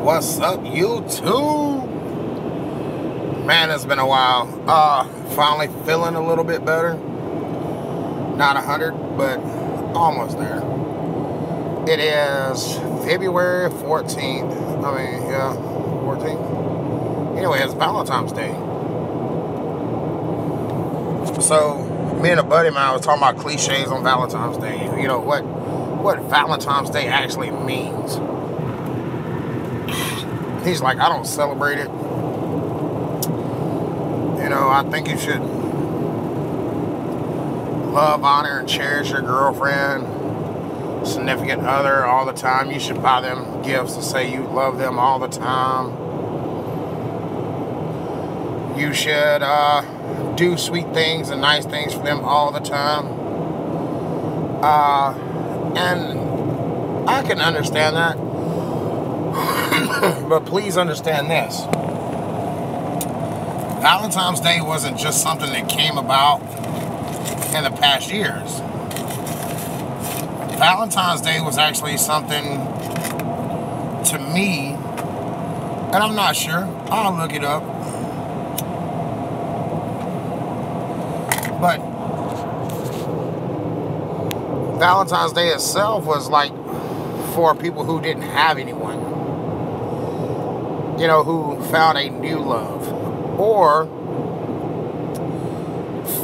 What's up, YouTube? Man, it's been a while. Finally feeling a little bit better. Not 100, but almost there. It is February 14th. 14th. Anyway, it's Valentine's Day. So, me and a buddy of mine was talking about cliches on Valentine's Day. You know, what Valentine's Day actually means. He's like, I don't celebrate it. You know, I think you should love, honor, and cherish your girlfriend, significant other all the time. You should buy them gifts to say you love them all the time. You should do sweet things and nice things for them all the time. And I can understand that. But please understand this. Valentine's Day wasn't just something that came about in the past years. Valentine's Day was actually something, to me, and I'm not sure, I'll look it up, but Valentine's Day itself was like for people who didn't have anyone, you know, who found a new love, or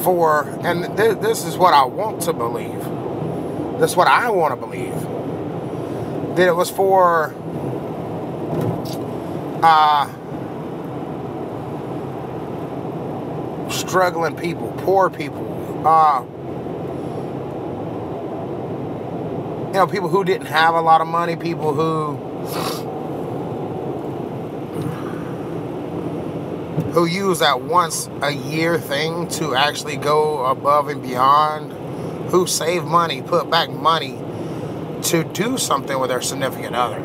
for, and this is what I want to believe, this is what I want to believe, that it was for struggling people, poor people, you know, people who didn't have a lot of money, people who use that once a year thing to actually go above and beyond, who save money, put back money to do something with their significant other.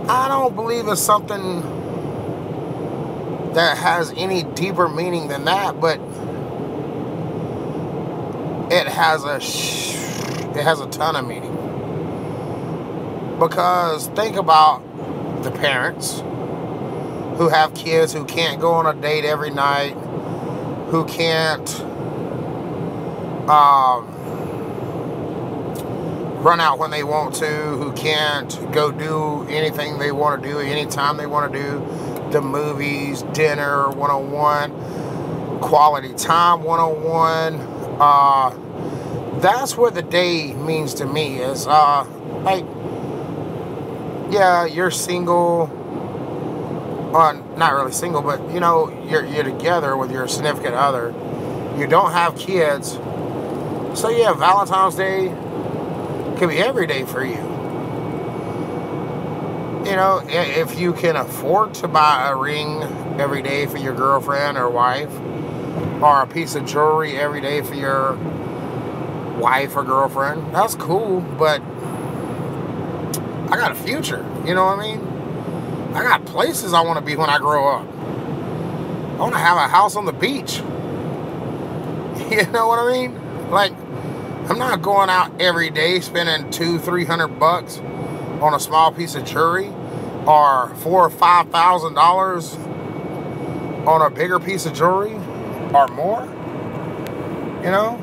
I don't believe it's something that has any deeper meaning than that, but it has a ton of meaning. Because think about the parents who have kids who can't go on a date every night, who can't run out when they want to, who can't go do anything they want to do anytime they want to do, the movies, dinner 101, quality time 101. That's what the day means to me, is like, yeah, you're single, not really single, but you know, you're together with your significant other, you don't have kids, so yeah, Valentine's Day could be every day for you. You know, if you can afford to buy a ring every day for your girlfriend or wife, or a piece of jewelry every day for your wife or girlfriend, that's cool, but I got a future, you know what I mean? I got places I want to be when I grow up. I want to have a house on the beach. You know what I mean? Like, I'm not going out every day spending $200-300 on a small piece of jewelry, or $4,000 or $5,000 on a bigger piece of jewelry, or more. You know,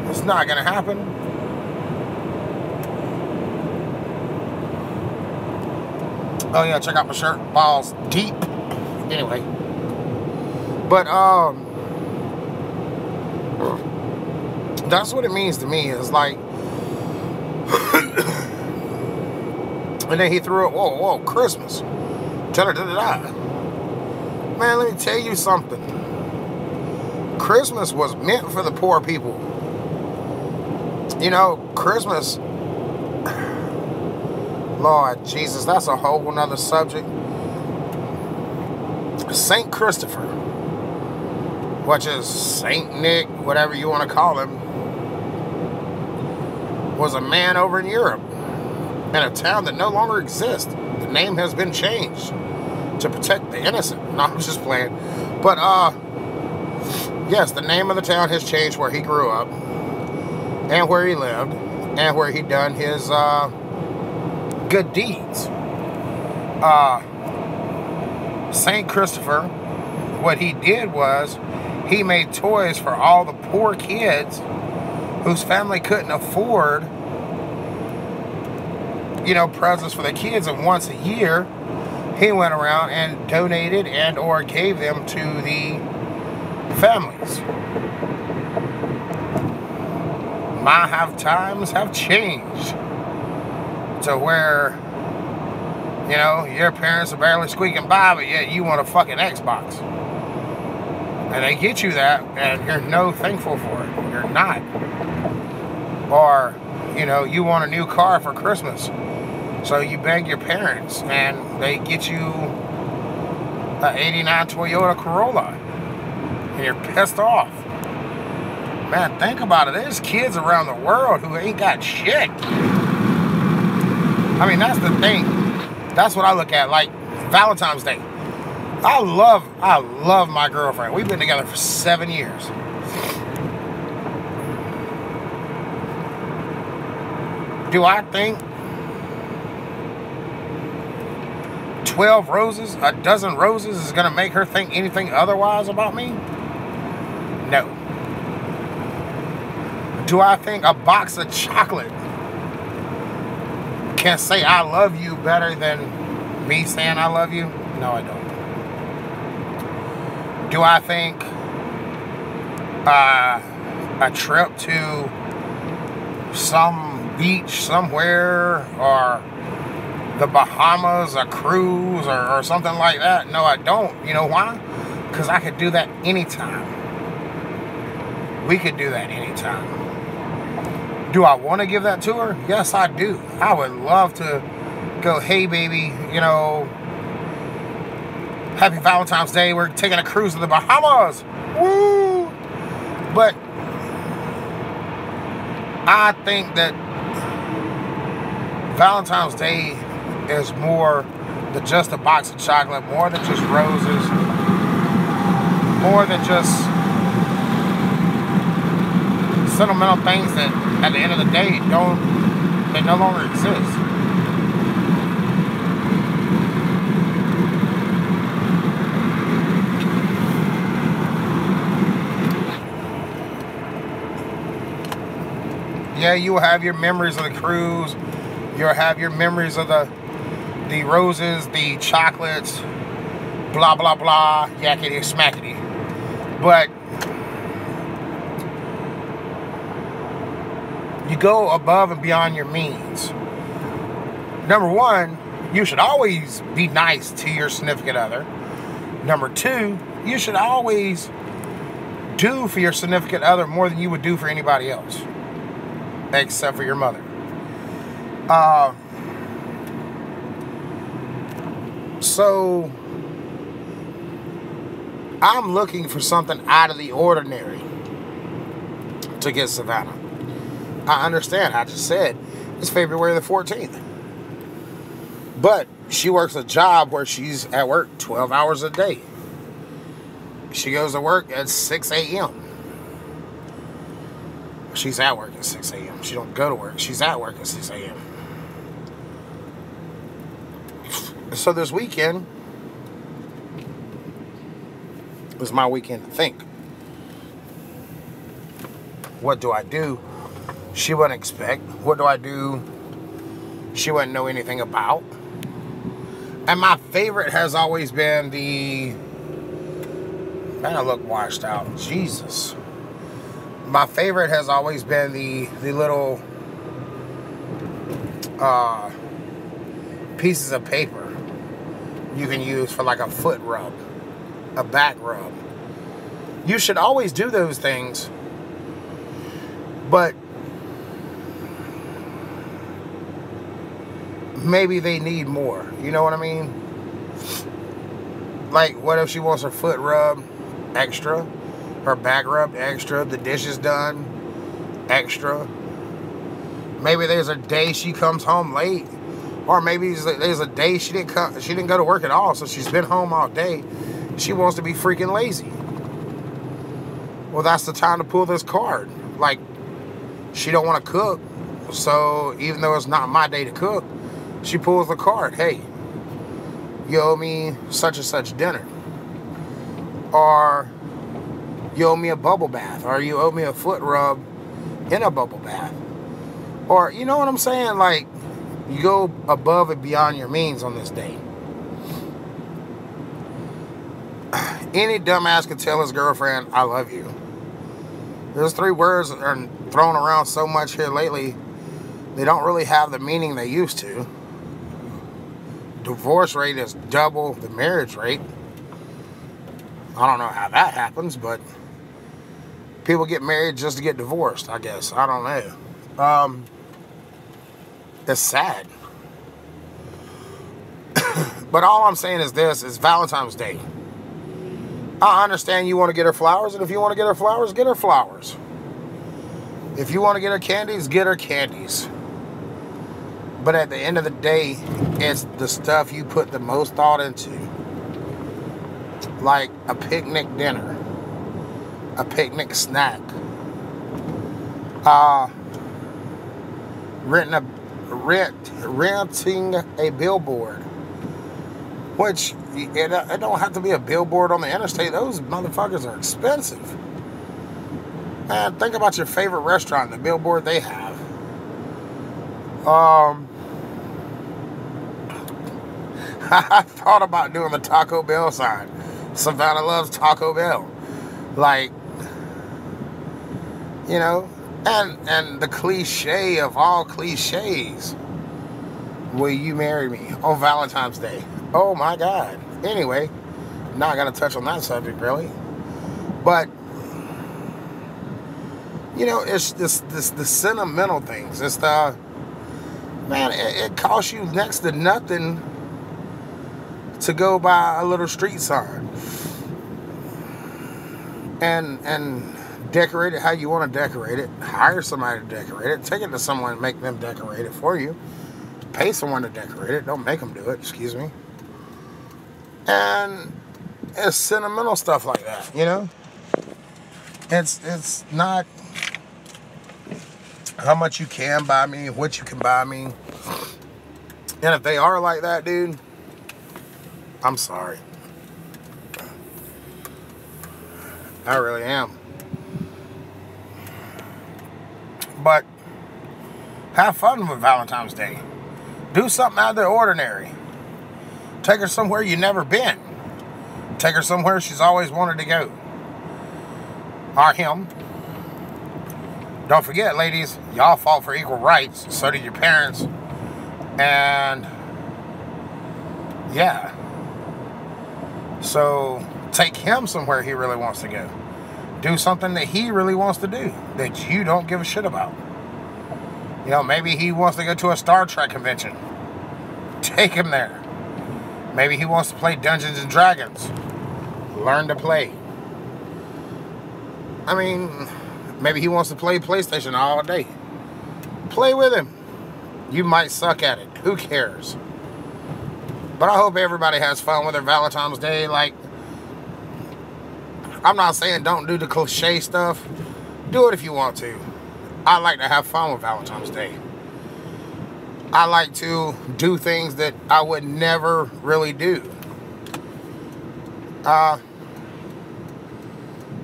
it's not gonna happen. Oh yeah, check out my shirt, balls deep. Anyway, but that's what it means to me. It's like, and then he threw it. Whoa, Christmas. Da-da-da-da-da. Man, let me tell you something. Christmas was meant for the poor people. You know, Christmas, Lord Jesus, that's a whole nother subject. Saint Christopher, which is Saint Nick, whatever you want to call him, was a man over in Europe, in a town that no longer exists. The name has been changed to protect the innocent. No, I'm just playing. But, yes, the name of the town has changed where he grew up, and where he lived, and where he done his good deeds. St. Christopher, what he did was he made toys for all the poor kids whose family couldn't afford, you know, presents for the kids. And once a year, he went around and donated and or gave them to the families. Times have changed to where, you know, your parents are barely squeaking by, but yet you want a fucking Xbox. And they get you that, and you're no thankful for it. You're not. Or, you know, you want a new car for Christmas. So you beg your parents, and they get you an 89 Toyota Corolla. And you're pissed off. Man, think about it. There's kids around the world who ain't got shit. I mean, that's the thing. That's what I look at, like Valentine's Day. I love my girlfriend. We've been together for 7 years. Do I think 12 roses, a dozen roses is going to make her think anything otherwise about me? No. Do I think a box of chocolate can say I love you better than me saying I love you? No, I don't. Do I think a trip to some beach somewhere, or the Bahamas, a cruise, or something like that? No, I don't. You know why? Because I could do that anytime. We could do that anytime. Do I want to give that to her? Yes, I do. I would love to go, hey, baby, you know, happy Valentine's Day. We're taking a cruise to the Bahamas. Woo! But I think that Valentine's Day is more than just a box of chocolate, more than just roses, more than just sentimental things that at the end of the day they no longer exist. Yeah, you will have your memories of the cruise. You'll have your memories of the roses, the chocolates, blah, blah, blah, yakety smackety. But you go above and beyond your means. Number one, you should always be nice to your significant other. Number two, you should always do for your significant other more than you would do for anybody else, except for your mother. So I'm looking for something out of the ordinary to get Savannah. I understand. I just said it's February the 14th. But she works a job where she's at work 12 hours a day. She goes to work at 6 a.m. She's at work at 6 a.m. She don't go to work. She's at work at 6 a.m. So this weekend was my weekend to think. What do I do? She wouldn't expect. What do I do? She wouldn't know anything about. And my favorite has always been the... Man, I look washed out. Jesus. My favorite has always been the little pieces of paper you can use for like a foot rub, a back rub. You should always do those things, but maybe they need more. You know what I mean? Like, what if she wants her foot rub extra, her back rub extra, the dishes done extra? Maybe there's a day she comes home late, or maybe there's a day she didn't go to work at all, so she's been home all day. She wants to be freaking lazy. Well, that's the time to pull this card. Like, she don't want to cook, so even though it's not my day to cook, she pulls the card. Hey, you owe me such and such dinner. Or you owe me a bubble bath. Or you owe me a foot rub in a bubble bath. Or, you know what I'm saying? Like, you go above and beyond your means on this day. Any dumbass could tell his girlfriend, I love you. Those 3 words that are thrown around so much here lately, they don't really have the meaning they used to. Divorce rate is double the marriage rate. I don't know how that happens, but people get married just to get divorced, I guess. I don't know. It's sad. But all I'm saying is this, is Valentine's Day. I understand you want to get her flowers, and if you want to get her flowers, get her flowers. If you want to get her candies, get her candies. But at the end of the day, it's the stuff you put the most thought into. Like a picnic dinner. A picnic snack. Renting a billboard. Which, it don't have to be a billboard on the interstate. Those motherfuckers are expensive. Man, think about your favorite restaurant, the billboard they have. I thought about doing the Taco Bell sign. Savannah loves Taco Bell. Like, you know, and the cliche of all cliches. Will you marry me on Valentine's Day? Oh my God. Anyway, not gonna touch on that subject really. But you know, it's the sentimental things. It's the man, it costs you next to nothing to go buy a little street sign. And decorate it how you want to decorate it. Hire somebody to decorate it. Take it to someone and make them decorate it for you. Pay someone to decorate it. Don't make them do it. Excuse me. And it's sentimental stuff like that, you know? It's not how much you can buy me, what you can buy me. And if they are like that, dude, I'm sorry. I really am. But have fun with Valentine's Day. Do something out of the ordinary. Take her somewhere you've never been. Take her somewhere she's always wanted to go. Or him. Don't forget, ladies, y'all fought for equal rights. So did your parents. And yeah. So take him somewhere he really wants to go. Do something that he really wants to do that you don't give a shit about. You know, maybe he wants to go to a Star Trek convention. Take him there. Maybe he wants to play Dungeons and Dragons. Learn to play. I mean, maybe he wants to play PlayStation all day. Play with him. You might suck at it. Who cares? But I hope everybody has fun with their Valentine's Day. Like, I'm not saying don't do the cliche stuff. Do it if you want to. I like to have fun with Valentine's Day. I like to do things that I would never really do.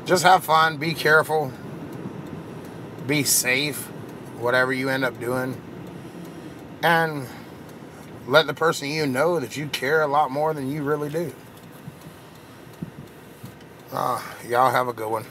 Just have fun. Be careful. Be safe. Whatever you end up doing. And let the person you know that you care a lot more than you really do. Y'all have a good one.